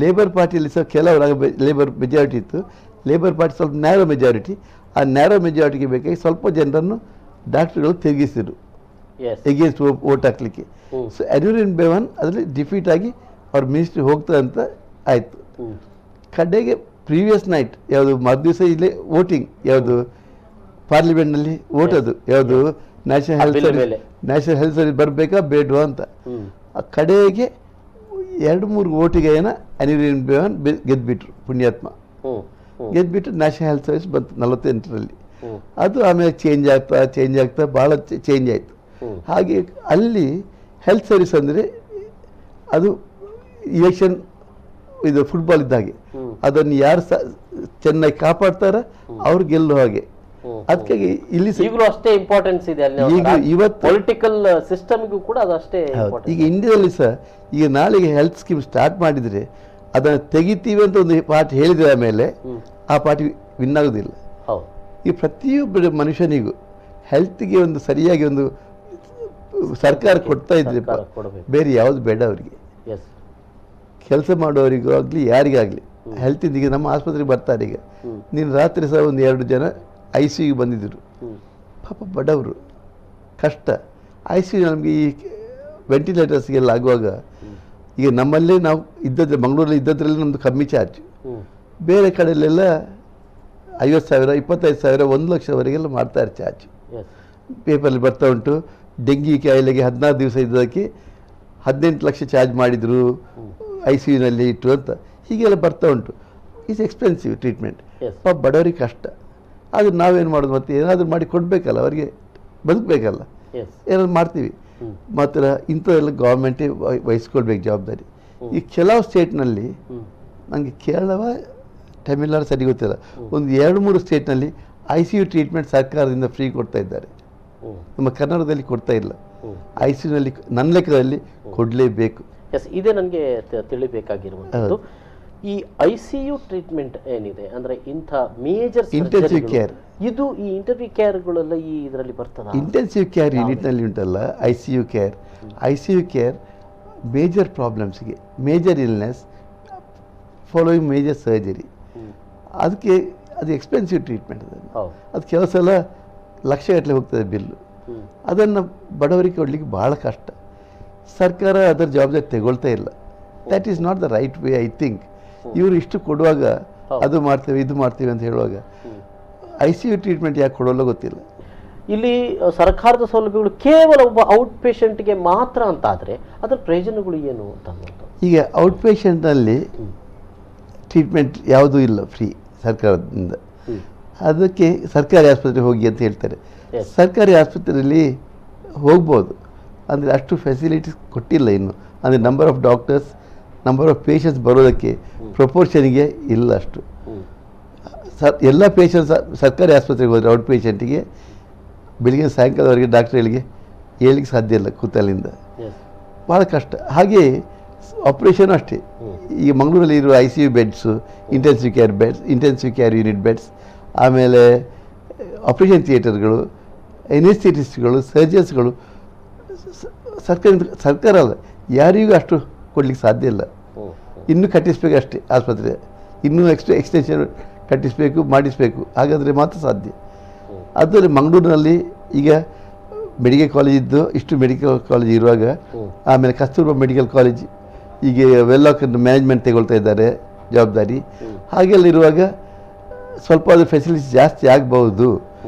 ಲೇಬರ್ ಪಾರ್ಟಿಯಲ್ಲಿ ಸಹ ಕೆಲವರು ಲೇಬರ್ ಮೆಜಾರಿಟಿ ಇತ್ತು, ಲೇಬರ್ ಪಾರ್ಟಿ ಸ್ವಲ್ಪ ನ್ಯಾರೋ ಮೆಜಾರಿಟಿ. ಆ ನ್ಯಾರೋ ಮೆಜಾರಿಟಿಗೆ ಬೇಕಾಗಿ ಸ್ವಲ್ಪ ಜನರನ್ನು ಡಾಕ್ಟರ್ಗಳು ತಿರುಗಿಸಿದರು ಎಗೇನ್ಸ್ಟ್ ವೋಟ್ ಹಾಕ್ಲಿಕ್ಕೆ. ಸೊ ಅರವಿಂದ್ ಬೆವನ್ ಅದರಲ್ಲಿ ಡಿಫೀಟ್ ಆಗಿ ಅವ್ರ ಮಿನಿಸ್ಟ್ರಿ ಹೋಗ್ತದೆ ಅಂತ ಆಯಿತು. ಕಡೆಗೆ ಪ್ರೀವಿಯಸ್ ನೈಟ್ ಯಾವುದು ಮರುದಿವಸ ಇಲ್ಲೇ ವೋಟಿಂಗ್, ಯಾವುದು ಪಾರ್ಲಿಮೆಂಟ್ನಲ್ಲಿ ವೋಟ್, ಅದು ಯಾವುದು ನ್ಯಾಷನಲ್ ಹೆಲ್ತ್ ಸರ್ವಿಸ್ ಬರಬೇಕಾ ಬೇಡವಾ ಅಂತ. ಆ ಕಡೆಗೆ 2-3 ವೋಟಿಗೆ ಅರವಿಂದ್ ಬೆವನ್ ಗೆದ್ಬಿಟ್ರು, ಪುಣ್ಯಾತ್ಮ ಗೆದ್ಬಿಟ್ಟು ನ್ಯಾಷನಲ್ ಹೆಲ್ತ್ ಸರ್ವಿಸ್ ಬಂತು 48ರಲ್ಲಿ. ಅದು ಆಮೇಲೆ ಚೇಂಜ್ ಆಗ್ತಾ ಭಾಳ ಚೇಂಜ್ ಆಯಿತು. ಹಾಗೆ ಅಲ್ಲಿ ಹೆಲ್ತ್ ಸರ್ವಿಸ್ ಅಂದರೆ ಅದು ಇಲೆಕ್ಷನ್ ಇದು ಫುಟ್ಬಾಲ್ ಇದ್ದ ಹಾಗೆ, ಅದನ್ನು ಯಾರು ಚೆನ್ನಾಗಿ ಕಾಪಾಡ್ತಾರ ಅವ್ರು ಗೆಲ್ಲೋ ಹಾಗೆ. ಅದಕ್ಕಾಗಿ ಇಲ್ಲಿ
ಈಗಲೂ ಅಷ್ಟೇ ಇಂಪಾರ್ಟೆನ್ಸ್ ಇದೆ
ಈಗ ಇವತ್ತು
ಪೊಲಿಟಿಕಲ್ ಸಿಸ್ಟಮ್ಗೂ ಕೂಡ ಅದು ಅಷ್ಟೇ.
ಈಗ ಇಂಡಿಯಾದಲ್ಲಿ ಸಹ ಈಗ ನಾಳೆಗೆ ಹೆಲ್ತ್ ಸ್ಕೀಮ್ ಸ್ಟಾರ್ಟ್ ಮಾಡಿದರೆ ಅದನ್ನು ತೆಗಿತೀವಿ ಅಂತ ಒಂದು ಪಾರ್ಟಿ ಹೇಳಿದ್ರೆ ಆಮೇಲೆ ಆ ಪಾರ್ಟಿ ವಿನ್ ಆಗೋದಿಲ್ಲ. ಈ ಪ್ರತಿಯೊಬ್ಬ ಮನುಷ್ಯನಿಗೂ ಹೆಲ್ತ್ಗೆ ಒಂದು ಸರಿಯಾಗಿ ಒಂದು ಸರ್ಕಾರ ಕೊಡ್ತಾ ಇದ್ರೆ ಬೇರೆ ಯಾವುದು ಬೇಡ ಅವರಿಗೆ. ಕೆಲಸ ಮಾಡೋರಿಗೂ ಆಗಲಿ ಯಾರಿಗಾಗಲಿ ಹೆಲ್ತಿಂದ, ಈಗ ನಮ್ಮ ಆಸ್ಪತ್ರೆಗೆ ಬರ್ತಾರೆ, ಈಗ ನೀನು ರಾತ್ರಿ ಸಹ 1-2 ಜನ ICU ಬಂದಿದ್ದರು, ಪಾಪ ಬಡವರು, ಕಷ್ಟ. ICU ನಮಗೆ ಈ ವೆಂಟಿಲೇಟರ್ಸ್ಗೆಲ್ಲ ಆಗುವಾಗ, ಈಗ ನಮ್ಮಲ್ಲೇ ನಾವು ಇದ್ದದ್ರೆ ಮಂಗಳೂರಲ್ಲಿ ಇದ್ದದ್ರಲ್ಲಿ ನಮ್ಮದು ಕಮ್ಮಿ ಚಾರ್ಜ್, ಬೇರೆ ಕಡೆಯಲ್ಲೆಲ್ಲ 50,000, 25,000, 1 ಲಕ್ಷವರೆಗೆಲ್ಲ ಮಾಡ್ತಾರೆ ಚಾರ್ಜ್. ಪೇಪರಲ್ಲಿ ಬರ್ತಾ ಉಂಟು, ಡೆಂಗಿ ಕಾಯಿಲೆಗೆ 14 ದಿವಸ ಇದ್ದದಕ್ಕೆ 18 ಲಕ್ಷ ಚಾರ್ಜ್ ಮಾಡಿದರು ICUನಲ್ಲಿ ಇಟ್ಟು ಅಂತ, ಹೀಗೆಲ್ಲ ಬರ್ತಾ ಉಂಟು. ಇಟ್ಸ್ ಎಕ್ಸ್ಪೆನ್ಸಿವ್ ಟ್ರೀಟ್ಮೆಂಟ್, ಪಾಪ ಬಡವರಿಗೆ ಕಷ್ಟ. ಆದರೆ ನಾವೇನು ಮಾಡೋದು, ಮತ್ತೆ ಏನಾದರೂ ಮಾಡಿ ಕೊಡಬೇಕಲ್ಲ, ಅವರಿಗೆ ಬದುಕಬೇಕಲ್ಲ, ಏನಾದ್ರು ಮಾಡ್ತೀವಿ. ಮಾತ್ರ ಇಂಥದ್ದೆಲ್ಲ ಗೌರ್ಮೆಂಟೇ ವಹಿಸ್ಕೊಳ್ಬೇಕು ಜವಾಬ್ದಾರಿ. ಈ ಕೆಲವು ಸ್ಟೇಟ್ನಲ್ಲಿ, ನನಗೆ ಕೇರಳವ ತಮಿಳ್ನಾಡು ಸರಿ ಗೊತ್ತಿಲ್ಲ, ಒಂದು 2-3 ಸ್ಟೇಟ್ನಲ್ಲಿ ICU ಟ್ರೀಟ್ಮೆಂಟ್ ಸರ್ಕಾರದಿಂದ ಫ್ರೀ ಕೊಡ್ತಾ ಇದ್ದಾರೆ. ನಮ್ಮ ಕರ್ನಾಟಕದಲ್ಲಿ ಕೊಡ್ತಾ ಇಲ್ಲ. ICUನಲ್ಲಿ ನನ್ನ ಲೆಕ್ಕದಲ್ಲಿ ಕೊಡಲೇಬೇಕು.
ಇದೇ ನನಗೆ ತಿಳಿಬೇಕಾಗಿರುವಂಥದ್ದು. ಈ ICU ಟ್ರೀಟ್ಮೆಂಟ್ ಏನಿದೆ ಅಂದರೆ ಇಂಥ ಮೇಜರ್
ಇಂಟೆನ್ಸಿವ್ ಕೇರ್,
ಇದು ಈ ಇಂಟರ್ವ್ಯೂ ಕೇರ್ಗಳೆಲ್ಲ ಈ ಇದರಲ್ಲಿ ಬರ್ತದೆ.
ಇಂಟೆನ್ಸಿವ್ ಕೇರ್ ಯೂನಿಟ್ನಲ್ಲಿ ಉಂಟಲ್ಲ ICU ಕೇರ್ ಮೇಜರ್ ಪ್ರಾಬ್ಲಮ್ಸ್ಗೆ, major illness following major surgery, ಅದಕ್ಕೆ ಅದು ಎಕ್ಸ್ಪೆನ್ಸಿವ್ ಟ್ರೀಟ್ಮೆಂಟ್. ಅದು ಕೆಲವು ಸಲ ಲಕ್ಷಗಟ್ಟಲೆ ಹೋಗ್ತದೆ ಬಿಲ್ಲು. ಅದನ್ನು ಬಡವರಿಗೆ ಕೊಡಲಿಕ್ಕೆ ಭಾಳ ಕಷ್ಟ. ಸರ್ಕಾರ ಅದರ ಜವಾಬ್ದಾರಿ ತಗೊಳ್ತಾ ಇಲ್ಲ. That is not the right way, I think. ಇವರು ಇಷ್ಟು ಕೊಡುವಾಗ ಅದು ಮಾಡ್ತೇವೆ ಇದು ಮಾಡ್ತೇವೆ ಅಂತ ಹೇಳುವಾಗ ICU ಟ್ರೀಟ್ಮೆಂಟ್ ಯಾಕೆ ಕೊಡೋಲ್ಲ ಗೊತ್ತಿಲ್ಲ.
ಇಲ್ಲಿ ಸರ್ಕಾರದ ಸೌಲಭ್ಯಗಳು ಕೇವಲ ಒಬ್ಬ ಔಟ್ ಪೇಷಂಟ್ಗೆ ಮಾತ್ರ ಅಂತ ಆದರೆ ಅದರ ಪ್ರಯೋಜನಗಳು ಏನು ಅಂತ.
ಈಗ ಔಟ್ ಪೇಷಂಟ್ನಲ್ಲಿ ಟ್ರೀಟ್ಮೆಂಟ್ ಯಾವುದೂ ಇಲ್ಲ ಫ್ರೀ ಸರ್ಕಾರದಿಂದ. ಅದಕ್ಕೆ ಸರ್ಕಾರಿ ಆಸ್ಪತ್ರೆಗೆ ಹೋಗಿ ಅಂತ ಹೇಳ್ತಾರೆ. ಸರ್ಕಾರಿ ಆಸ್ಪತ್ರೆಯಲ್ಲಿ ಹೋಗ್ಬೋದು, ಅಂದರೆ ಅಷ್ಟು ಫೆಸಿಲಿಟೀಸ್ ಕೊಟ್ಟಿಲ್ಲ ಇನ್ನು. ಅಂದರೆ number of doctors, number of patients ಬರೋದಕ್ಕೆ ಪ್ರಪೋರ್ಷನ್ಗೆ ಇಲ್ಲ ಅಷ್ಟು. ಎಲ್ಲ ಪೇಷಂಟ್ಸ್ ಸರ್ಕಾರಿ ಆಸ್ಪತ್ರೆಗೆ ಹೋದರೆ ಔಟ್ ಪೇಷಂಟಿಗೆ ಬೆಳಿಗ್ಗೆ ಸಾಯಂಕಾಲವರೆಗೆ ಡಾಕ್ಟ್ರುಗಳಿಗೆ ಹೇಳಲಿಕ್ಕೆ ಸಾಧ್ಯ ಇಲ್ಲ ಕೂತಲ್ಲಿಂದ, ಭಾಳ ಕಷ್ಟ. ಹಾಗೆ ಆಪ್ರೇಷನ್ ಅಷ್ಟೇ. ಈಗ ಮಂಗಳೂರಲ್ಲಿ ಇರುವ ICU beds, intensive care unit beds, ಆಮೇಲೆ ಆಪ್ರೇಷನ್ ಥಿಯೇಟರ್ಗಳು, ಎನೆಸ್ಥೆಟಿಸ್ಟ್ಗಳು, ಸರ್ಜನ್ಸ್ಗಳು ಸರ್ಕಾರ ಅಲ್ಲ, ಯಾರಿಗೂ ಅಷ್ಟು ಕೊಡಲಿಕ್ಕೆ ಸಾಧ್ಯ ಇಲ್ಲ. ಇನ್ನೂ ಕಟ್ಟಿಸ್ಬೇಕು ಅಷ್ಟೇ ಆಸ್ಪತ್ರೆ, ಇನ್ನೂ ಎಕ್ಸ್ಟೆನ್ಷನ್ ಕಟ್ಟಿಸಬೇಕು, ಮಾಡಿಸಬೇಕು, ಹಾಗಾದರೆ ಮಾತ್ರ ಸಾಧ್ಯ. ಅದರಲ್ಲಿ ಮಂಗಳೂರಿನಲ್ಲಿ ಈಗ ಮೆಡಿಕಲ್ ಕಾಲೇಜ್ ಇದ್ದು, ಇಷ್ಟು ಮೆಡಿಕಲ್ ಕಾಲೇಜ್ ಇರುವಾಗ, ಆಮೇಲೆ ಕಸ್ತೂರ್ಬಾ ಮೆಡಿಕಲ್ ಕಾಲೇಜ್ ಈಗ ವೆಲ್ಲಾಕ್ ಮ್ಯಾನೇಜ್ಮೆಂಟ್ ತಗೊಳ್ತಾ ಇದ್ದಾರೆ ಜವಾಬ್ದಾರಿ. ಹಾಗೆಲ್ಲ ಇರುವಾಗ ಸ್ವಲ್ಪ ಅದು ಫೆಸಿಲಿಟೀಸ್ ಜಾಸ್ತಿ ಆಗ್ಬೋದು.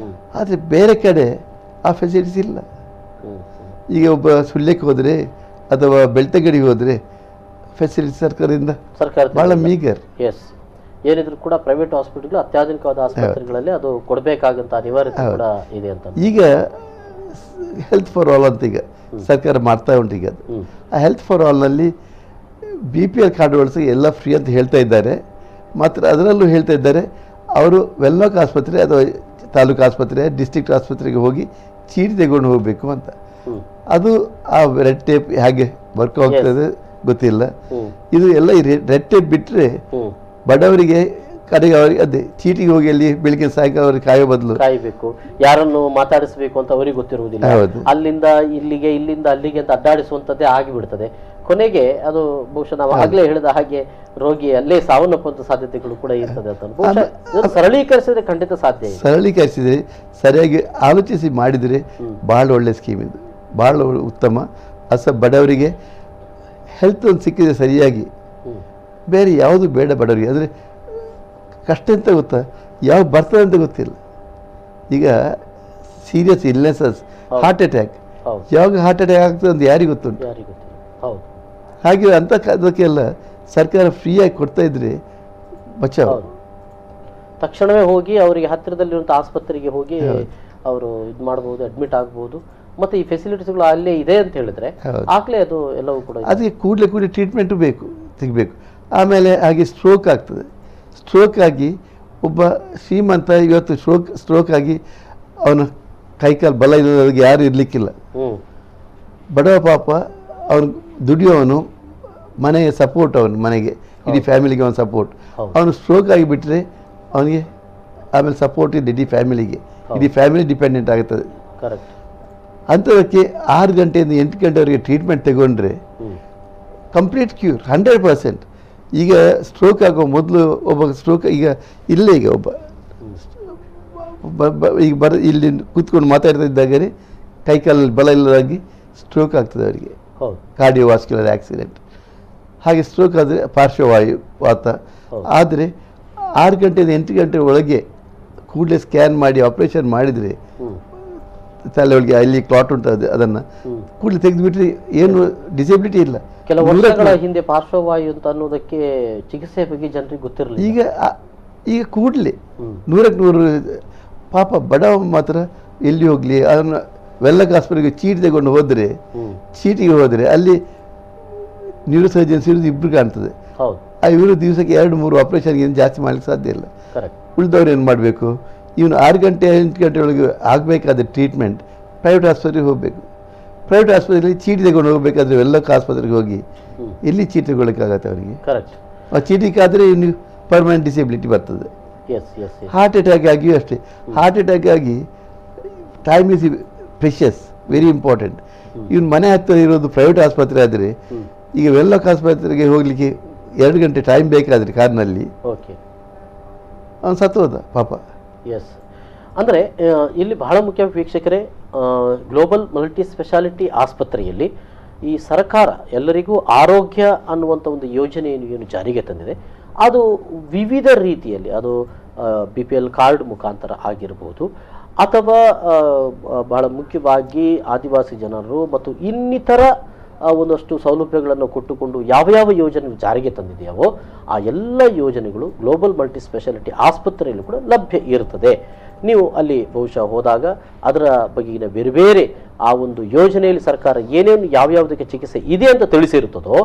ಆದರೆ ಬೇರೆ ಕಡೆ ಆ ಫೆಸಿಲಿಟೀಸ್ ಇಲ್ಲ. ಈಗ ಒಬ್ಬ ಸುಳ್ಯಕ್ಕೆ ಹೋದರೆ ಅಥವಾ ಬೆಳ್ತಂಗಡಿಗೆ ಹೋದರೆ ಫೆಸಿಲಿಟಿ ಸರ್ಕಾರದಿಂದ ಭಾಳ ಮೀಗರ್.
ಎಸ್, ಏನಿದ್ರು ಕೂಡ ಪ್ರೈವೇಟ್ ಹಾಸ್ಪಿಟಲ್ ಅತ್ಯಾಧುನಿಕವಾದ ಆಸ್ಪತ್ರೆಗಳಲ್ಲಿ ಅದು ಕೊಡಬೇಕಾಗಂತ ಅನಿವಾರ್ಯತೆ ಕೂಡ ಇದೆ ಅಂತ.
ಈಗ ಹೆಲ್ತ್ ಫಾರ್ ಆಲ್ ಅಂತ ಈಗ ಸರ್ಕಾರ ಮಾಡ್ತಾ ಉಂಟು. ಈಗ ಅದು ಆ ಹೆಲ್ತ್ ಫಾರ್ ಆಲ್ನಲ್ಲಿ BPL ಕಾರ್ಡ್ ಹೋಲ್ಡ್ಸ್ಗೆ ಎಲ್ಲ ಫ್ರೀ ಅಂತ ಹೇಳ್ತಾ ಇದ್ದಾರೆ. ಮಾತ್ರ ಅದರಲ್ಲೂ ಹೇಳ್ತಾ ಇದ್ದಾರೆ ಅವರು ವೆಲ್ಲಾಕ್ ಆಸ್ಪತ್ರೆ ಅಥವಾ ತಾಲೂಕು ಆಸ್ಪತ್ರೆ ಡಿಸ್ಟ್ರಿಕ್ಟ್ ಆಸ್ಪತ್ರೆಗೆ ಹೋಗಿ ಚೀಟಿ ತೆಗೊಂಡು ಹೋಗಬೇಕು ಅಂತ. ಅದು ಆ ರೆಡ್ ಟೇಪ್ ಹೇಗೆ ವರ್ಕ್ ಆಗ್ತದೆ ಗೊತ್ತಿಲ್ಲ. ಇದು ಎಲ್ಲ ಈ ರೆಡ್ ಟೇಪ್ ಬಿಟ್ಟರೆ ಬಡವರಿಗೆ ಕಡೆಗೆ ಅವರಿಗೆ ಅದೇ ಚೀಟಿಗೆ ಹೋಗಿ ಅಲ್ಲಿ ಬೆಳಿಗ್ಗೆ ಸಾಯಂಕಾಲ ಅವ್ರಿಗೆ ಕಾಯೋ ಬದಲು
ಕಾಯಬೇಕು, ಯಾರನ್ನು ಮಾತಾಡಿಸಬೇಕು ಅಂತ ಅವರಿಗೆ ಗೊತ್ತಿರುವುದಿಲ್ಲ. ಅಲ್ಲಿಂದ ಇಲ್ಲಿಗೆ ಇಲ್ಲಿಂದ ಅಲ್ಲಿಗೆ ಅಂತ ಅಡ್ಡಾಡಿಸುವಂತದ್ದೇ ಆಗಿಬಿಡ್ತದೆ. ಕೊನೆಗೆ ಅದು ಬಹುಶಃ ನಾವು ಆಗ್ಲೇ ಹೇಳಿದ ಹಾಗೆ ರೋಗಿ ಅಲ್ಲೇ ಸಾವನ್ನಪ್ಪುವಂತ ಸಾಧ್ಯತೆಗಳು ಕೂಡ ಇರ್ತದೆ ಅಂತ. ಸರಳೀಕರಿಸಿದ್ರೆ ಖಂಡಿತ ಸಾಧ್ಯ.
ಸರಳೀಕರಿಸಿದ್ರೆ ಸರಿಯಾಗಿ ಆಲೋಚಿಸಿ ಮಾಡಿದರೆ ಬಹಳ ಒಳ್ಳೆ ಸ್ಕೀಮ್ ಇದು, ಬಹಳ ಉತ್ತಮ. ಬಡವರಿಗೆ ಹೆಲ್ತ್ ಒಂದು ಸಿಕ್ಕಿದೆ ಸರಿಯಾಗಿ, ಬೇರೆ ಯಾವುದು ಬೇಡ ಬಡವರಿಗೆ. ಅಂದರೆ ಕಷ್ಟ ಅಂತ ಗೊತ್ತಾ, ಯಾವ ಬರ್ತದೆ ಅಂತ ಗೊತ್ತಿಲ್ಲ. ಈಗ ಸೀರಿಯಸ್ ಇಲ್ನೆಸಸ್, ಹಾರ್ಟ್ ಅಟ್ಯಾಕ್, ಯಾವಾಗ ಹಾರ್ಟ್ ಅಟ್ಯಾಕ್ ಆಗ್ತದೆ ಅಂತ ಯಾರಿಗೆ ಗೊತ್ತುಂಟು? ಹಾಗೆ ಅಂತ ಅದಕ್ಕೆಲ್ಲ ಸರ್ಕಾರ ಫ್ರೀಯಾಗಿ ಕೊಡ್ತಾ ಇದ್ರೆ ಬಚಾವ್.
ತಕ್ಷಣವೇ ಹೋಗಿ ಅವರಿಗೆ ಹತ್ತಿರದಲ್ಲಿರುವಂಥ ಆಸ್ಪತ್ರೆಗೆ ಹೋಗಿ ಅವರು ಇದು ಮಾಡಬಹುದು, ಅಡ್ಮಿಟ್ ಆಗಬಹುದು. ಮತ್ತೆ ಈ ಫೆಸಿಲಿಟೀಸ್ಗಳು ಅಲ್ಲೇ ಇದೆ ಅಂತ ಹೇಳಿದ್ರೆ ಆಗ್ಲೇ ಅದು ಎಲ್ಲವೂ ಕೂಡ
ಅದಕ್ಕೆ ಕೂಡಲೇ ಟ್ರೀಟ್ಮೆಂಟು ಬೇಕು, ತೆಗಿಬೇಕು. ಆಮೇಲೆ ಹಾಗೆ ಸ್ಟ್ರೋಕ್ ಆಗ್ತದೆ. ಸ್ಟ್ರೋಕ್ ಆಗಿ ಒಬ್ಬ ಶ್ರೀಮಂತ ಇವತ್ತು ಸ್ಟ್ರೋಕ್ ಆಗಿ ಅವನ ಕೈಕಾಲು ಬಲ ಇಲ್ಲದವ್ರಿಗೆ ಯಾರು ಇರಲಿಕ್ಕಿಲ್ಲ. ಬಡವ ಪಾಪ ಅವನು ದುಡಿಯೋವನು, ಮನೆಯ ಸಪೋರ್ಟ್, ಅವನು ಮನೆಗೆ ಇಡೀ ಫ್ಯಾಮಿಲಿಗೆ ಅವನು ಸಪೋರ್ಟ್. ಅವನು ಸ್ಟ್ರೋಕ್ ಆಗಿಬಿಟ್ರೆ ಅವನಿಗೆ ಆಮೇಲೆ ಸಪೋರ್ಟ್ ಇದೆ ಇಡೀ ಫ್ಯಾಮಿಲಿಗೆ, ಇಡೀ ಫ್ಯಾಮಿಲಿ ಡಿಪೆಂಡೆಂಟ್ ಆಗುತ್ತದೆ. ಅಂಥದಕ್ಕೆ 6 ಗಂಟೆಯಿಂದ 8 ಗಂಟೆವರೆಗೆ ಟ್ರೀಟ್ಮೆಂಟ್ ತಗೊಂಡ್ರೆ ಕಂಪ್ಲೀಟ್ ಕ್ಯೂರ್ 100%. ಈಗ ಸ್ಟ್ರೋಕ್ ಆಗೋ ಮೊದಲು ಒಬ್ಬ ಸ್ಟ್ರೋಕ್ ಈಗ ಇಲ್ಲೇ ಈಗ ಒಬ್ಬ ಈಗ ಇಲ್ಲಿ ಕೂತ್ಕೊಂಡು ಮಾತಾಡ್ತಾ ಇದ್ದಾಗಲೇ ಕೈಕಾಲಲ್ಲಿ ಬಲ ಇಲ್ಲದಾಗಿ ಸ್ಟ್ರೋಕ್ ಆಗ್ತದೆ ಅವರಿಗೆ, ಕಾರ್ಡಿಯೋವಾಸ್ಕ್ಯುಲರ್ ಆಕ್ಸಿಡೆಂಟ್. ಹಾಗೆ ಸ್ಟ್ರೋಕ್ ಆದರೆ ಪಾರ್ಶ್ವವಾತ ಆದರೆ 6 ಗಂಟೆಯಿಂದ 8 ಗಂಟೆ ಒಳಗೆ ಕೂಡಲೇ ಸ್ಕ್ಯಾನ್ ಮಾಡಿ ಆಪರೇಷನ್ ಮಾಡಿದರೆ ತಲೆ ಒಳಗೆ ಅಲ್ಲಿ ಕ್ಲಾಟ್ ಉಂಟು, ಅದನ್ನು ಕೂಡಲೇ ತೆಗೆದುಬಿಟ್ರೆ ಏನು ಡಿಸೇಬಿಲಿಟಿ ಇಲ್ಲ.
ಕೆಲವು ವರ್ಷಗಳ ಹಿಂದೆ ಪಾರ್ಶ್ವವಾಯು ಅಂತ ಅನ್ನೋದಕ್ಕೆ ಚಿಕಿತ್ಸೆ ಬಗ್ಗೆ ಜನರಿಗೆ ಗೊತ್ತಿರಲಿಲ್ಲ.
ಈಗ ಕೂಡಲೇ 100ಕ್ಕೆ 100 ಪಾಪ ಬಡವ ಮಾತ್ರ ಎಲ್ಲಿ ಹೋಗಲಿ ಅದನ್ನು ವೆಲ್ಲಕ್ ಆಸ್ಪತ್ರೆಗೆ ಚೀಟಿ ತಗೊಂಡು ಹೋದರೆ, ಚೀಟಿಗೆ ಹೋದರೆ ಅಲ್ಲಿ ನ್ಯೂರೋ ಸರ್ಜನ್ಸ್ ಇರೋದು ಇಬ್ಬರು ಕಾಣ್ತದೆ. ಇವರು ದಿವಸಕ್ಕೆ 2-3 ಆಪರೇಷನ್ಗೆ ಏನು ಜಾಸ್ತಿ ಮಾಡಲಿಕ್ಕೆ ಸಾಧ್ಯ ಇಲ್ಲ. ಉಳಿದವ್ರು ಏನು ಮಾಡಬೇಕು? ಇವನು 6 ಗಂಟೆ 8 ಗಂಟೆ ಒಳಗೆ ಆಗಬೇಕಾದ ಟ್ರೀಟ್ಮೆಂಟ್ ಪ್ರೈವೇಟ್ ಆಸ್ಪತ್ರೆಗೆ ಹೋಗಬೇಕು. ಪ್ರೈವೇಟ್ ಆಸ್ಪತ್ರೆಯಲ್ಲಿ ಚೀಟಿ ತಗೊಂಡು ಹೋಗಬೇಕಾದ್ರೆ ವೆಲ್ಲಕ್ ಆಸ್ಪತ್ರೆಗೆ ಹೋಗಿ ಎಲ್ಲಿ ಚೀಟಿ ತಗೊಳ್ಳೋಕ್ಕಾಗತ್ತೆ ಅವರಿಗೆ? ಆ ಚೀಟಿಗಾದರೆ ಇನ್ನು ಪರ್ಮನೆಂಟ್ ಡಿಸೇಬಿಲಿಟಿ ಬರ್ತದೆ. ಹಾರ್ಟ್ ಅಟ್ಯಾಕ್ ಆಗಿಯೂ ಅಷ್ಟೇ. ಹಾರ್ಟ್ ಅಟ್ಯಾಕ್ ಆಗಿ time is precious, very important. ಇವನು ಮನೆ ಹತ್ತಿರ ಇರೋದು ಪ್ರೈವೇಟ್ ಆಸ್ಪತ್ರೆ ಆದರೆ ಈಗ ವೆಲ್ಲಕ್ ಆಸ್ಪತ್ರೆಗೆ ಹೋಗಲಿಕ್ಕೆ 2 ಗಂಟೆ ಟೈಮ್ ಬೇಕಾದರೆ ಕಾರ್ನಲ್ಲಿ ಅವನು ಸತ್ತೋದ ಪಾಪ.
ಅಂದರೆ ಇಲ್ಲಿ ಬಹಳ ಮುಖ್ಯ ವೀಕ್ಷಕರೇ, ಗ್ಲೋಬಲ್ ಮಲ್ಟಿ ಸ್ಪೆಷಾಲಿಟಿ ಆಸ್ಪತ್ರೆಯಲ್ಲಿ ಈ ಸರ್ಕಾರ ಎಲ್ಲರಿಗೂ ಆರೋಗ್ಯ ಅನ್ನುವಂಥ ಒಂದು ಯೋಜನೆಯನ್ನು ಏನು ಜಾರಿಗೆ ತಂದಿದೆ, ಅದು ವಿವಿಧ ರೀತಿಯಲ್ಲಿ, ಅದು BPL ಕಾರ್ಡ್ ಮುಖಾಂತರ ಆಗಿರ್ಬೋದು ಅಥವಾ ಬಹಳ ಮುಖ್ಯವಾಗಿ ಆದಿವಾಸಿ ಜನರು ಮತ್ತು ಇನ್ನಿತರ ಒಂದಷ್ಟು ಸೌಲಭ್ಯಗಳನ್ನು ಕೊಟ್ಟುಕೊಂಡು ಯಾವ ಯೋಜನೆ ಜಾರಿಗೆ ತಂದಿದೆಯೋ ಆ ಎಲ್ಲ ಯೋಜನೆಗಳು ಗ್ಲೋಬಲ್ ಮಲ್ಟಿ ಸ್ಪೆಷಾಲಿಟಿ ಆಸ್ಪತ್ರೆಯಲ್ಲೂ ಕೂಡ ಲಭ್ಯ ಇರ್ತದೆ. ನೀವು ಅಲ್ಲಿ ಬಹುಶಃ ಹೋದಾಗ ಅದರ ಬಗೆಗಿನ ಬೇರೆ ಬೇರೆ ಆ ಒಂದು ಯೋಜನೆಯಲ್ಲಿ ಸರ್ಕಾರ ಏನೇನು ಯಾವ್ಯಾವುದಕ್ಕೆ ಚಿಕಿತ್ಸೆ ಇದೆ ಅಂತ ತಿಳಿಸಿರುತ್ತದೋ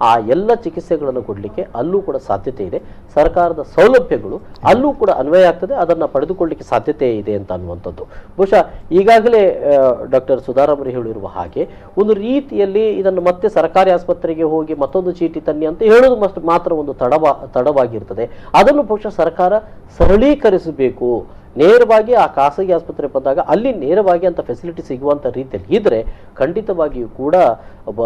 ಆ ಎಲ್ಲ ಚಿಕಿತ್ಸೆಗಳನ್ನು ಕೊಡಲಿಕ್ಕೆ ಅಲ್ಲೂ ಕೂಡ ಸಾಧ್ಯತೆ ಇದೆ. ಸರ್ಕಾರದ ಸೌಲಭ್ಯಗಳು ಅಲ್ಲೂ ಕೂಡ ಅನ್ವಯ ಆಗ್ತದೆ, ಅದನ್ನು ಪಡೆದುಕೊಳ್ಳಲಿಕ್ಕೆ ಸಾಧ್ಯತೆ ಇದೆ ಅಂತ ಅನ್ನುವಂಥದ್ದು. ಬಹುಶಃ ಈಗಾಗಲೇ ಡಾಕ್ಟರ್ ಸುಧಾರಾಮರಿ ಹೇಳಿರುವ ಹಾಗೆ ಒಂದು ರೀತಿಯಲ್ಲಿ ಇದನ್ನು ಮತ್ತೆ ಸರ್ಕಾರಿ ಆಸ್ಪತ್ರೆಗೆ ಹೋಗಿ ಮತ್ತೊಂದು ಚೀಟಿ ತನ್ನಿ ಅಂತ ಹೇಳೋದು ಮಾತ್ರ ಒಂದು ತಡವಾಗಿರ್ತದೆ. ಅದನ್ನು ಬಹುಶಃ ಸರ್ಕಾರ ಸರಳೀಕರಿಸಬೇಕು. ನೇರವಾಗಿ ಆ ಖಾಸಗಿ ಆಸ್ಪತ್ರೆ ಬಂದಾಗ ಅಲ್ಲಿ ನೇರವಾಗಿ ಅಂತ ಫೆಸಿಲಿಟಿ ಸಿಗುವಂಥ ರೀತಿಯಲ್ಲಿ ಇದ್ದರೆ ಖಂಡಿತವಾಗಿಯೂ ಕೂಡ ಒಬ್ಬ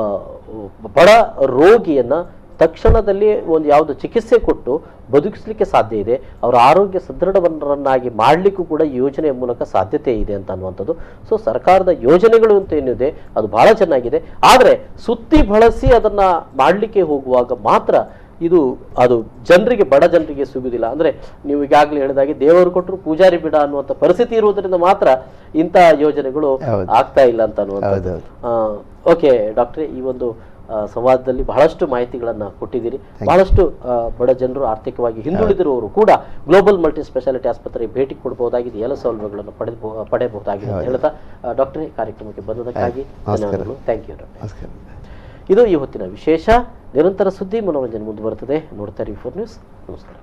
ಬಡ ರೋಗಿಯನ್ನು ತಕ್ಷಣದಲ್ಲಿ ಒಂದು ಯಾವುದು ಚಿಕಿತ್ಸೆ ಕೊಟ್ಟು ಬದುಕಿಸಲಿಕ್ಕೆ ಸಾಧ್ಯ ಇದೆ, ಅವರ ಆರೋಗ್ಯ ಸದೃಢವನ್ನಾಗಿ ಮಾಡಲಿಕ್ಕೂ ಕೂಡ ಈ ಯೋಜನೆಯ ಮೂಲಕ ಸಾಧ್ಯತೆ ಇದೆ ಅಂತ ಅನ್ನುವಂಥದ್ದು. ಸೊ ಸರ್ಕಾರದ ಯೋಜನೆಗಳು ಅಂತ ಏನಿದೆ ಅದು ಬಹಳ ಚೆನ್ನಾಗಿದೆ. ಆದರೆ ಸುತ್ತಿ ಬಳಸಿ ಅದನ್ನು ಮಾಡಲಿಕ್ಕೆ ಹೋಗುವಾಗ ಮಾತ್ರ ಇದು ಅದು ಜನರಿಗೆ, ಬಡ ಜನರಿಗೆ ಸಿಗುವುದಿಲ್ಲ. ಅಂದ್ರೆ ನೀವು ಈಗಾಗಲೇ ಹೇಳಿದಾಗೆ ದೇವರು ಕೊಟ್ಟರು ಪೂಜಾರಿ ಬಿಡ ಅನ್ನುವಂಥ ಪರಿಸ್ಥಿತಿ ಇರುವುದರಿಂದ ಮಾತ್ರ ಇಂಥ ಯೋಜನೆಗಳು ಆಗ್ತಾ ಇಲ್ಲ ಅಂತ ಅನ್ನುವಂಥದ್ದು. ಓಕೆ ಡಾಕ್ಟ್ರೇ, ಈ ಒಂದು ಸಂವಾದದಲ್ಲಿ ಬಹಳಷ್ಟು ಮಾಹಿತಿಗಳನ್ನ ಕೊಟ್ಟಿದ್ದೀರಿ. ಬಹಳಷ್ಟು ಬಡ ಜನರು, ಆರ್ಥಿಕವಾಗಿ ಹಿಂದುಳಿದಿರುವವರು ಕೂಡ ಗ್ಲೋಬಲ್ ಮಲ್ಟಿ ಸ್ಪೆಷಾಲಿಟಿ ಆಸ್ಪತ್ರೆಗೆ ಭೇಟಿ ಕೊಡಬಹುದಾಗಿದೆ, ಎಲ್ಲ ಸೌಲಭ್ಯಗಳನ್ನು ಪಡೆಯಬಹುದಾಗಿದೆ ಅಂತ ಹೇಳ್ತಾ ಡಾಕ್ಟರ್ ಕಾರ್ಯಕ್ರಮಕ್ಕೆ ಬಂದದಕ್ಕಾಗಿ ಧನ್ಯವಾದಗಳು. Thank you doctor. ಇದು ಈ ಹೊತ್ತಿನ ವಿಶೇಷ. ನಿರಂತರ ಸುದ್ದಿ ಮನೋರಂಜನೆ ಮುಂದುವರುತ್ತದೆ. ನೋಡ್ತಾ ಇರಿ 4 ನ್ಯೂಸ್. ನಮಸ್ಕಾರ.